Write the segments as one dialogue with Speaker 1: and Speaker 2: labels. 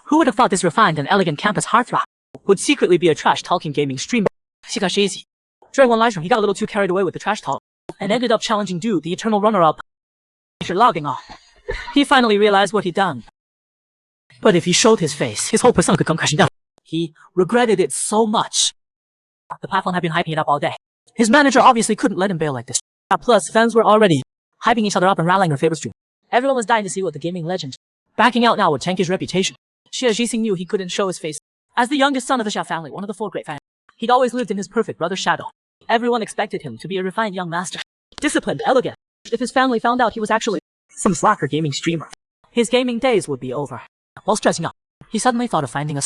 Speaker 1: Who would have thought this refined and elegant campus heartthrob would secretly be a trash-talking gaming streamer? She got easy. During one live stream, he got a little too carried away with the trash talk and ended up challenging Dude, the eternal runner-up. After logging off, he finally realized what he'd done. But if he showed his face, his whole persona could come crashing down. He regretted it so much. The platform had been hyping it up all day. His manager obviously couldn't let him bail like this. Plus, fans were already hyping each other up and rallying her favorite stream. Everyone was dying to see what the gaming legend backing out now would tank his reputation. Xie Jixing knew he couldn't show his face. As the youngest son of the Xia family, one of the 4 great families, he'd always lived in his perfect brother's shadow. Everyone expected him to be a refined young master, disciplined, elegant. If his family found out he was actually some slacker gaming streamer, his gaming days would be over. While stressing out, he suddenly thought of finding a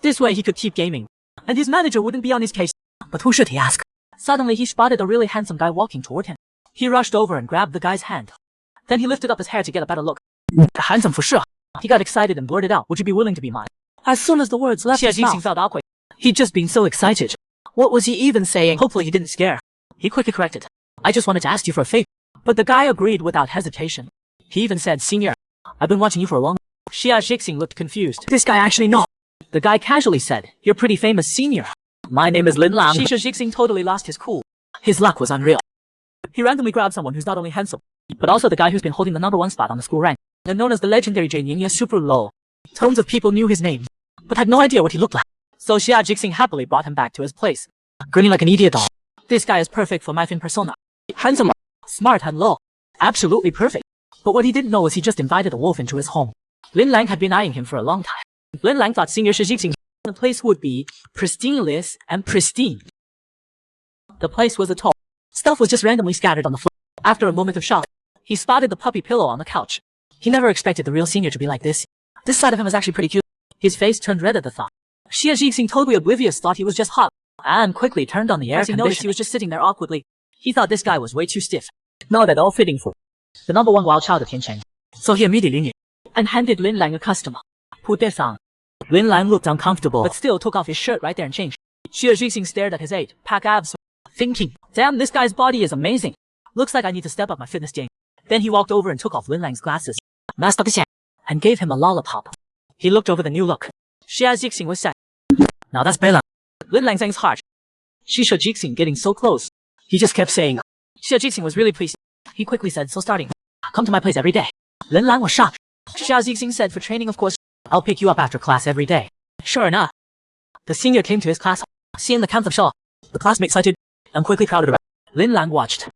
Speaker 1: this way he could keep gaming, and his manager wouldn't be on his case. But who should he ask? Suddenly he spotted a really handsome guy walking toward him. He rushed over and grabbed the guy's hand. Then he lifted up his hair to get a better look. Handsome for sure. He got excited and blurted out, "Would you be willing to be mine?" As soon as the words left his mouth, felt awkward. He'd just been so excited. What was he even saying? Hopefully he didn't scare. He quickly corrected, "I just wanted to ask you for a favor." But the guy agreed without hesitation. He even said, "Senior, I've been watching you for a long." Xia Jixing looked confused. This guy actually knows. The guy casually said, "You're pretty famous, senior. My name is Lin Lang." Xia Jixing totally lost his cool. His luck was unreal. He randomly grabbed someone who's not only handsome, but also the guy who's been holding the #1 spot on the school rank, and known as the legendary Jin Super Low. Tons of people knew his name, but had no idea what he looked like. So Xia Jixing happily brought him back to his place, grinning like an idiot doll. This guy is perfect for my fin persona. Handsome, smart, and low. Absolutely perfect. But what he didn't know was he just invited a wolf into his home. Lin Lang had been eyeing him for a long time. Lin Lang thought Senior Xia Jixing the place would be pristineless and pristine. The place was a toll. Stuff was just randomly scattered on the floor. After a moment of shock, he spotted the puppy pillow on the couch. He never expected the real senior to be like this. This side of him was actually pretty cute. His face turned red at the thought. Xia Jixing, totally oblivious, thought he was just hot, and quickly turned on the air conditioner. He noticed he was just sitting there awkwardly. He thought this guy was way too stiff, not at all fitting for the #1 wild child of Tiancheng. So he immediately knew, and handed Lin Lang a customer. Put this on. Lin Lang looked uncomfortable, but still took off his shirt right there and changed. Xia Jixing stared at his 8-pack abs, thinking, "Damn, this guy's body is amazing. Looks like I need to step up my fitness game." Then he walked over and took off Lin Lang's glasses, and gave him a lollipop. He looked over the new look. Xia Jixing was sad. Now that's Bella. Lin Lang thanks hard. Xia Jixing getting so close. He just kept saying. Xia Jixing was really pleased. He quickly said, "So starting, come to my place every day." Lin Lang was shocked. Xia Jixing said, "For training, of course. I'll pick you up after class every day." Sure enough, the senior came to his class. Seeing the camp of show, the classmates cited and quickly crowded around. Lin Lang watched,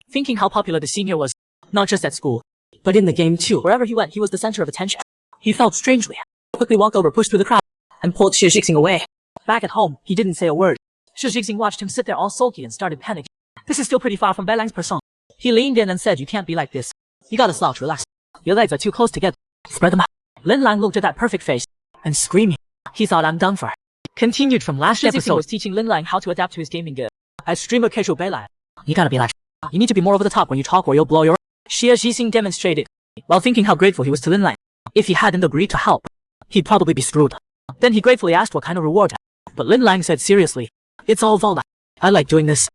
Speaker 1: thinking how popular the senior was, not just at school, but in the game too. Wherever he went, he was the center of attention. He felt strangely. Quickly walked over, pushed through the crowd, and pulled Xia Jixing away. Back at home, he didn't say a word. Xia Jixing watched him sit there all sulky and started panicking. This is still pretty far from Beilang's persona. He leaned in and said, "You can't be like this. You gotta slouch, relax. Your legs are too close together. Spread them out." Lin Lang looked at that perfect face, and screaming. He thought, "I'm done for." Continued from last episode was teaching Lin Lang how to adapt to his gaming gear. As streamer casual Beilan, you gotta be like, you need to be more over the top when you talk or you'll blow your. Xia Jixing demonstrated, while thinking how grateful he was to Lin Lang. If he hadn't agreed to help, he'd probably be screwed. Then he gratefully asked what kind of reward. But Lin Lang said seriously, "It's all Vola. I like doing this."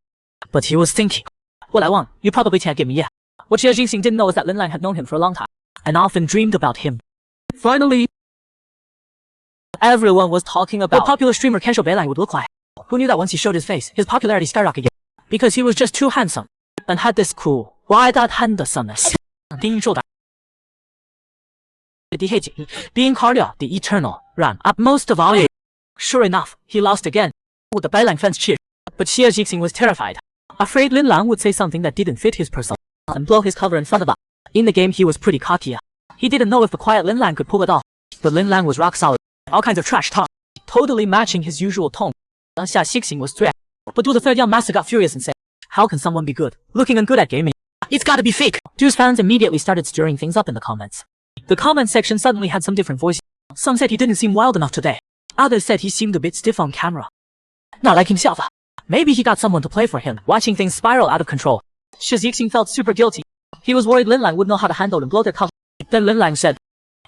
Speaker 1: But he was thinking, "What I want, you probably can't give me yet." What Xia Jixing didn't know is that Lin Lang had known him for a long time, and often dreamed about him. Finally, everyone was talking about what popular streamer Kensho Beilan would look like. Who knew that once he showed his face, his popularity skyrocketed because he was just too handsome and had this cool, wide-eyed handsomeness. Being Cardio, the eternal, ran up most of all. Sure enough, he lost again. With the Beilan fans cheered, but Xia Jixing was terrified, afraid Lin Lang would say something that didn't fit his persona and blow his cover in front of her. In the game, he was pretty cocky. He didn't know if the quiet Lin Lang could pull it off, but Lin Lang was rock solid. All kinds of trash talk, totally matching his usual tone. Xia Jixing was threatened, but the third young master got furious and said, "How can someone be good, looking and good at gaming? It's gotta be fake." Du's fans immediately started stirring things up in the comments. The comment section suddenly had some different voices. Some said he didn't seem wild enough today. Others said he seemed a bit stiff on camera. Not like himself. Maybe he got someone to play for him, watching things spiral out of control. Xia Jixing felt super guilty. He was worried Lin Lang would know how to handle and blow their cover. Then Lin Lang said,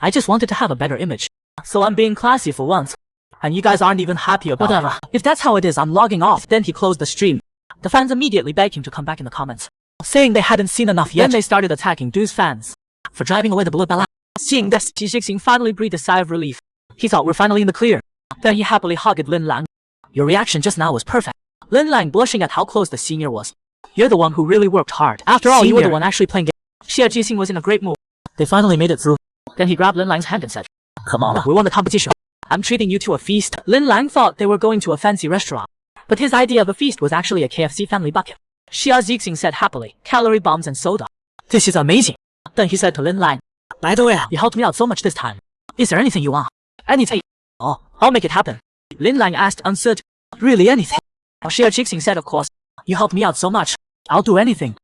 Speaker 1: "I just wanted to have a better image, so I'm being classy for once. And you guys aren't even happy about it. Whatever. If that's how it is, I'm logging off." Then he closed the stream. The fans immediately begged him to come back in the comments, saying they hadn't seen enough yet. Then they started attacking Du's fans for driving away the bullet ballad. Seeing this, Xia Jixing finally breathed a sigh of relief. He thought we're finally in the clear. Then he happily hugged Lin Lang. Your reaction just now was perfect. Lin Lang blushing at how close the senior was. You're the one who really worked hard. After all, you were the one actually playing games. Xie Jixing was in a great mood. They finally made it through. Then he grabbed Lin Lang's hand and said, "Come on, we won the competition. I'm treating you to a feast." Lin Lang thought they were going to a fancy restaurant, but his idea of a feast was actually a KFC family bucket. Xie Jixing said happily, "Calorie bombs and soda. This is amazing." Then he said to Lin Lang, "By the way, you helped me out so much this time. Is there anything you want?" "Anything." "Oh, I'll make it happen." Lin Lang asked uncertain. "Really anything?" Xie Jixing said, "Of course. You helped me out so much. I'll do anything."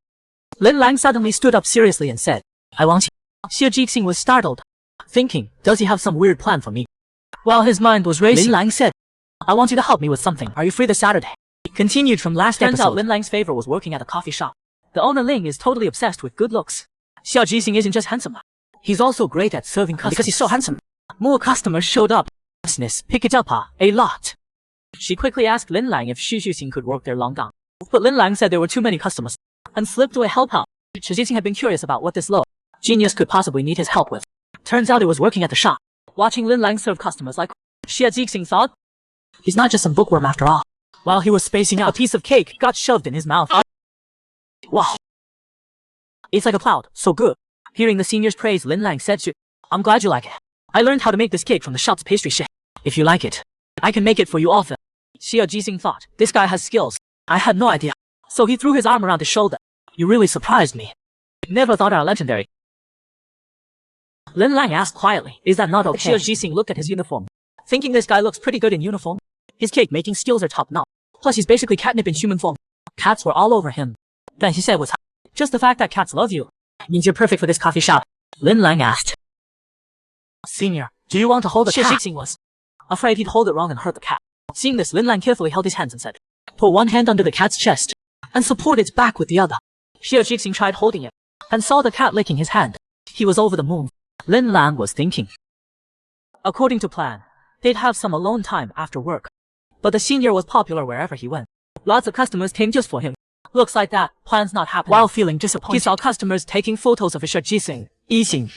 Speaker 1: Lin Lang suddenly stood up seriously and said, "I want you." Xie Jixing was startled, thinking, does he have some weird plan for me? While his mind was racing, Lin Lang said, "I want you to help me with something. Are you free this Saturday?" Continued from last episode. Turns out Lin Lang's favor was working at a coffee shop. The owner Ling is totally obsessed with good looks. Xie Jixing isn't just handsome. He's also great at serving customers. Because he's so handsome, more customers showed up. Business pick it up a lot. She quickly asked Lin Lang if Xie Jixing could work there long gone. But Lin Lang said there were too many customers and slipped away help out. Xie Jixing had been curious about what this low genius could possibly need his help with. Turns out it was working at the shop. Watching Lin Lang serve customers like Xie Jixing thought, he's not just some bookworm after all. While he was spacing out, a piece of cake got shoved in his mouth. Wow. It's like a cloud, so good. Hearing the senior's praise, Lin Lang said to, "I'm glad you like it. I learned how to make this cake from the shop's pastry chef. If you like it, I can make it for you often." Xie Jixing thought, this guy has skills. I had no idea. So he threw his arm around his shoulder. "You really surprised me. Never thought our legendary." Lin Lang asked quietly, "Is that not okay?" Xie Jixing looked at his uniform, thinking this guy looks pretty good in uniform. His cake making skills are top notch. Plus he's basically catnip in human form. Cats were all over him. Then he said, "Just the fact that cats love you means you're perfect for this coffee shop." Lin Lang asked, "Senior, do you want to hold the cat?" Xie Jixing was afraid he'd hold it wrong and hurt the cat. Seeing this, Lin Lang carefully held his hands and said, "Put one hand under the cat's chest and support its back with the other." Xie Jixing tried holding it and saw the cat licking his hand. He was over the moon. Lin Lang was thinking, according to plan, they'd have some alone time after work. But the senior was popular wherever he went. Lots of customers came just for him. Looks like that plan's not happening. While feeling disappointed, he saw customers taking photos of Xie Jixing, Yixing,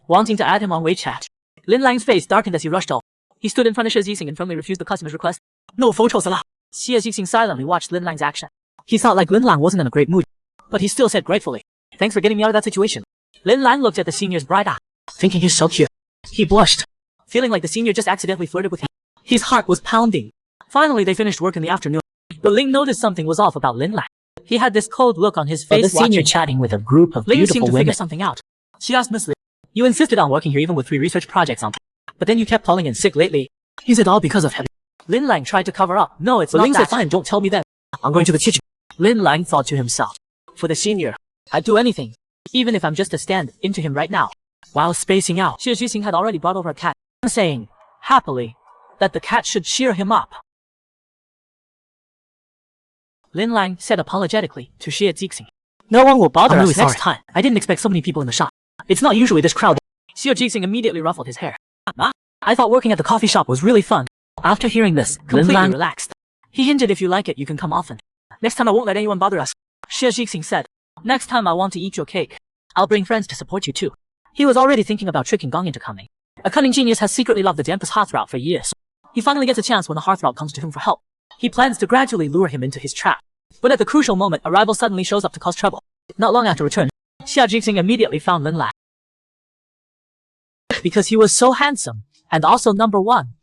Speaker 1: wanting to add him on WeChat. Lin Lang's face darkened as he rushed off. He stood in front of Xie Jixing and firmly refused the customer's request. "No photos allowed." Xie Jixing silently watched Lin Lang's action. He thought like Lin Lang wasn't in a great mood, but he still said gratefully, "Thanks for getting me out of that situation." Lin Lang looked at the senior's bright eye, thinking he's so cute. He blushed, feeling like the senior just accidentally flirted with him. His heart was pounding. Finally, they finished work in the afternoon. But Ling noticed something was off about Lin Lang. He had this cold look on his face. But the senior chatting with a group of beautiful women. Ling seemed to figure something out. She asked Miss Ling, "You insisted on working here even with 3 research projects on, but then you kept calling in sick lately. Is it all because of him?" Lin Lang tried to cover up. "No, it's not Ling that." Ling said, "Fine, don't tell me then. I'm going to the kitchen." Lin Lang thought to himself, for the senior, I'd do anything, even if I'm just to stand into him right now. While spacing out, Xie Jixing had already brought over a cat, saying, happily, that the cat should cheer him up. Lin Lang said apologetically to Xie Jixing, "No one will bother us next time. I didn't expect so many people in the shop. It's not usually this crowded." Xie Jixing immediately ruffled his hair. "I thought working at the coffee shop was really fun." After hearing this, Lin Lang relaxed. He hinted, "If you like it, you can come often. Next time I won't let anyone bother us." Xie Jixing said, "Next time I want to eat your cake. I'll bring friends to support you too." He was already thinking about tricking Gong into coming. A cunning genius has secretly loved the Dampus heartthrob for years. He finally gets a chance when the heartthrob comes to him for help. He plans to gradually lure him into his trap. But at the crucial moment, a rival suddenly shows up to cause trouble. Not long after return, Xie Jixing immediately found Lin Lang. Because he was so handsome, and also number 1.